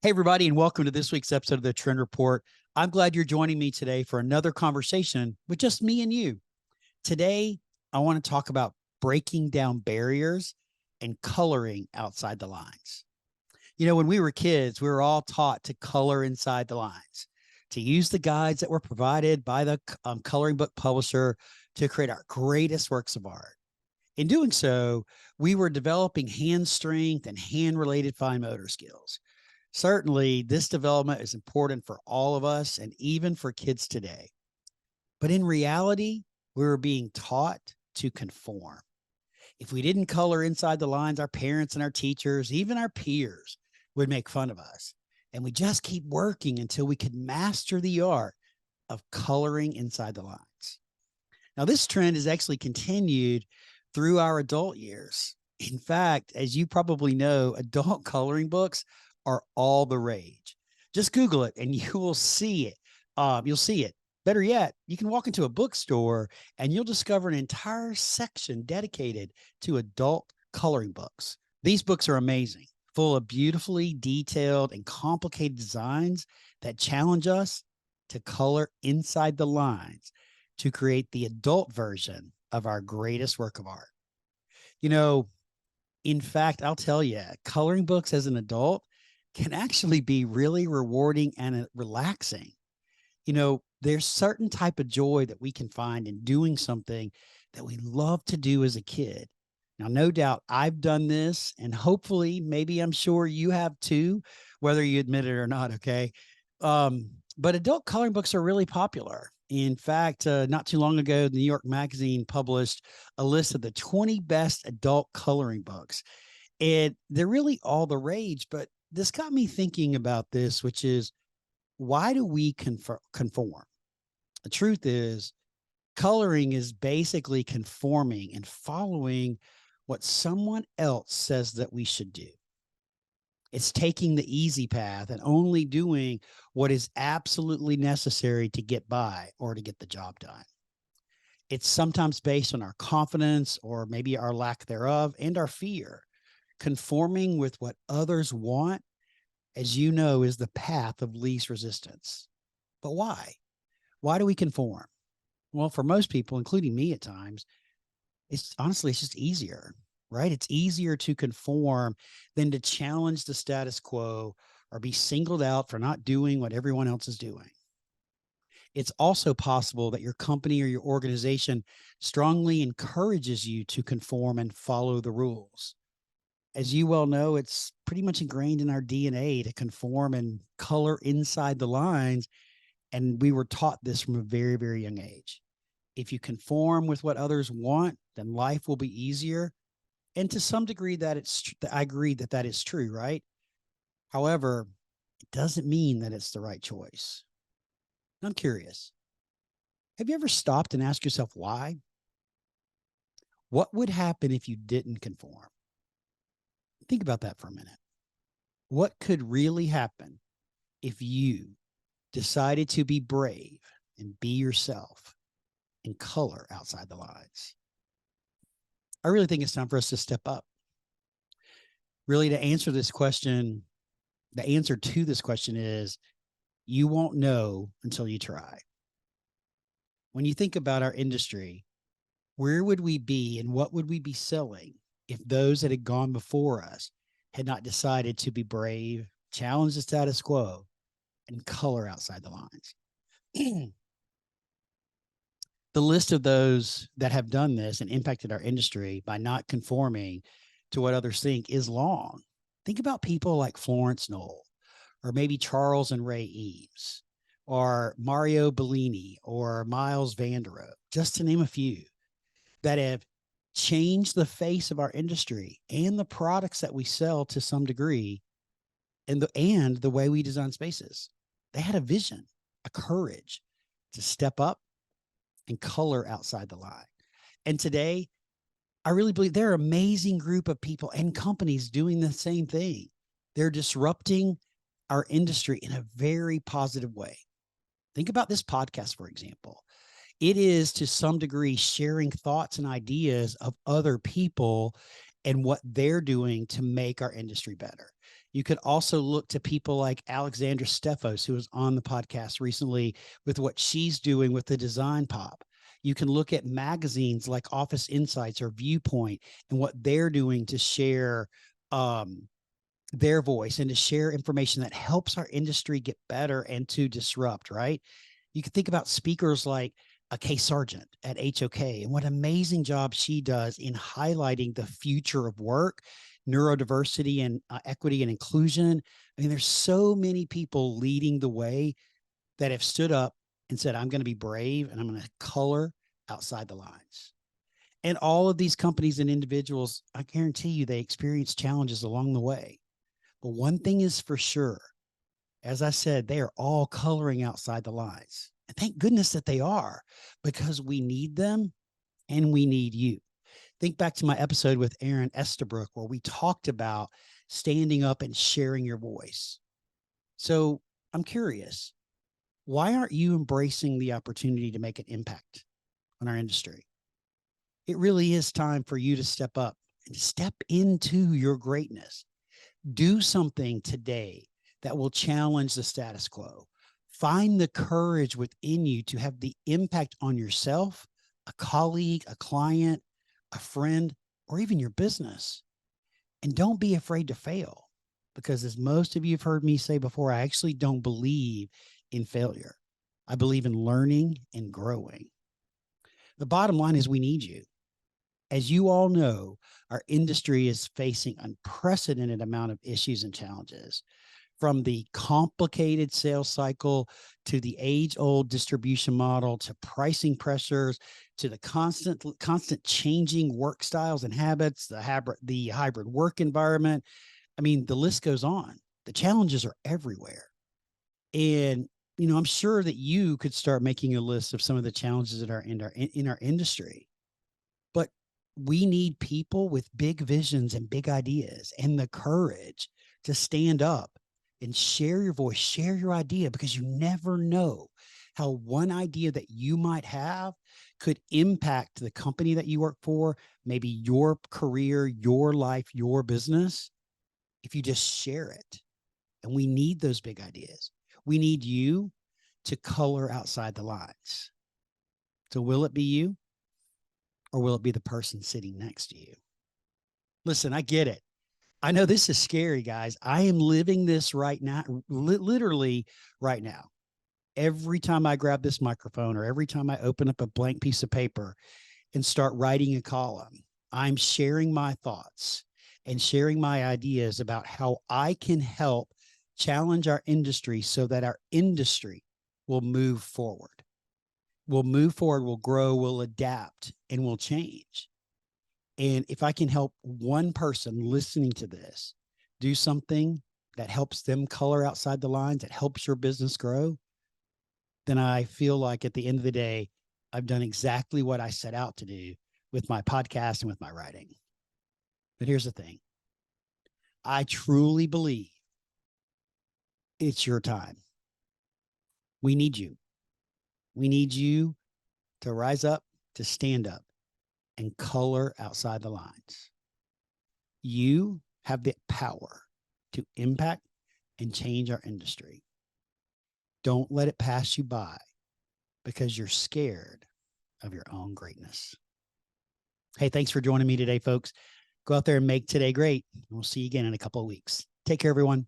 Hey, everybody, and welcome to this week's episode of the Trend Report. I'm glad you're joining me today for another conversation with just me and you. Today, I want to talk about breaking down barriers and coloring outside the lines. You know, when we were kids, we were all taught to color inside the lines, to use the guides that were provided by the coloring book publisher to create our greatest works of art. In doing so, we were developing hand strength and hand related fine motor skills. Certainly, this development is important for all of us and even for kids today. But in reality, we were being taught to conform. If we didn't color inside the lines, our parents and our teachers, even our peers, would make fun of us. And we just keep working until we could master the art of coloring inside the lines. Now, this trend has actually continued through our adult years. In fact, as you probably know, adult coloring books are all the rage. Just Google it and you will see it. You'll see it. Better yet, you can walk into a bookstore and you'll discover an entire section dedicated to adult coloring books. These books are amazing, full of beautifully detailed and complicated designs that challenge us to color inside the lines to create the adult version of our greatest work of art. You know, in fact, I'll tell you, coloring books as an adult can actually be really rewarding and relaxing. You know, there's certain type of joy that we can find in doing something that we love to do as a kid. Now, no doubt I've done this, and hopefully, maybe I'm sure you have too, whether you admit it or not. Okay. But adult coloring books are really popular. In fact, not too long ago, the New York Magazine published a list of the 20 best adult coloring books. And they're really all the rage, but this got me thinking about this, which is, why do we conform? The truth is, coloring is basically conforming and following what someone else says that we should do. It's taking the easy path and only doing what is absolutely necessary to get by or to get the job done. It's sometimes based on our confidence or maybe our lack thereof and our fear. Conforming with what others want, as you know, is the path of least resistance. But why? Why do we conform? Well, for most people, including me at times, it's just easier, right? It's easier to conform than to challenge the status quo or be singled out for not doing what everyone else is doing. It's also possible that your company or your organization strongly encourages you to conform and follow the rules. As you well know, it's pretty much ingrained in our DNA to conform and color inside the lines. And we were taught this from a very, very young age. If you conform with what others want, then life will be easier. And to some degree, I agree that that is true, right? However, it doesn't mean that it's the right choice. I'm curious. Have you ever stopped and asked yourself why? What would happen if you didn't conform? Think about that for a minute. What could really happen if you decided to be brave and be yourself and color outside the lines? I really think it's time for us to step up. Really, to answer this question, the answer to this question is, you won't know until you try. When you think about our industry, where would we be and what would we be selling if those that had gone before us had not decided to be brave, challenge the status quo, and color outside the lines? The list of those that have done this and impacted our industry by not conforming to what others think is long. Think about people like Florence Knoll, or maybe Charles and Ray Eames, or Mario Bellini, or Miles Vanderohe, just to name a few, that have changed the face of our industry and the products that we sell to some degree, and the way we design spaces. They had a vision, a courage to step up and color outside the line. And today, I really believe there are an amazing group of people and companies doing the same thing. They're disrupting our industry in a very positive way. Think about this podcast, for example. It is to some degree sharing thoughts and ideas of other people and what they're doing to make our industry better. You could also look to people like Alexandra Stefos, who was on the podcast recently with what she's doing with the Design Pop. You can look at magazines like Office Insights or Viewpoint and what they're doing to share their voice and to share information that helps our industry get better and to disrupt, right? You can think about speakers like a Kay Sargent at HOK and what amazing job she does in highlighting the future of work, neurodiversity and equity and inclusion. I mean, there's so many people leading the way that have stood up and said, I'm going to be brave and I'm going to color outside the lines. And all of these companies and individuals, I guarantee you, they experience challenges along the way. But one thing is for sure, as I said, they are all coloring outside the lines. And thank goodness that they are, because we need them and we need you. Think back to my episode with Aaron Estabrook, where we talked about standing up and sharing your voice. So I'm curious, why aren't you embracing the opportunity to make an impact on our industry? It really is time for you to step up and step into your greatness. Do something today that will challenge the status quo. Find the courage within you to have the impact on yourself, a colleague, a client, a friend, or even your business. And don't be afraid to fail, because as most of you have heard me say before, I actually don't believe in failure. I believe in learning and growing. The bottom line is we need you. As you all know, our industry is facing unprecedented amount of issues and challenges, from the complicated sales cycle to the age-old distribution model to pricing pressures to the constant changing work styles and habits, the hybrid work environment. I mean, the list goes on. The challenges are everywhere. And I'm sure that you could start making a list of some of the challenges that are in our industry. But we need people with big visions and big ideas and the courage to stand up and share your voice, share your idea, because you never know how one idea that you might have could impact the company that you work for, maybe your career, your life, your business, if you just share it. And we need those big ideas. We need you to color outside the lines. So will it be you? Or will it be the person sitting next to you? Listen, I get it. I know this is scary, guys. I am living this right now, literally right now. Every time I grab this microphone or every time I open up a blank piece of paper and start writing a column, I'm sharing my thoughts and sharing my ideas about how I can help challenge our industry so that our industry will move forward. We'll move forward, we'll grow, we'll adapt, and we'll change. And if I can help one person listening to this do something that helps them color outside the lines, that helps your business grow, then I feel like at the end of the day, I've done exactly what I set out to do with my podcast and with my writing. But here's the thing. I truly believe it's your time. We need you. We need you to rise up, to stand up, and color outside the lines. You have the power to impact and change our industry. Don't let it pass you by because you're scared of your own greatness. Hey, thanks for joining me today, folks. Go out there and make today great. We'll see you again in a couple of weeks. Take care, everyone.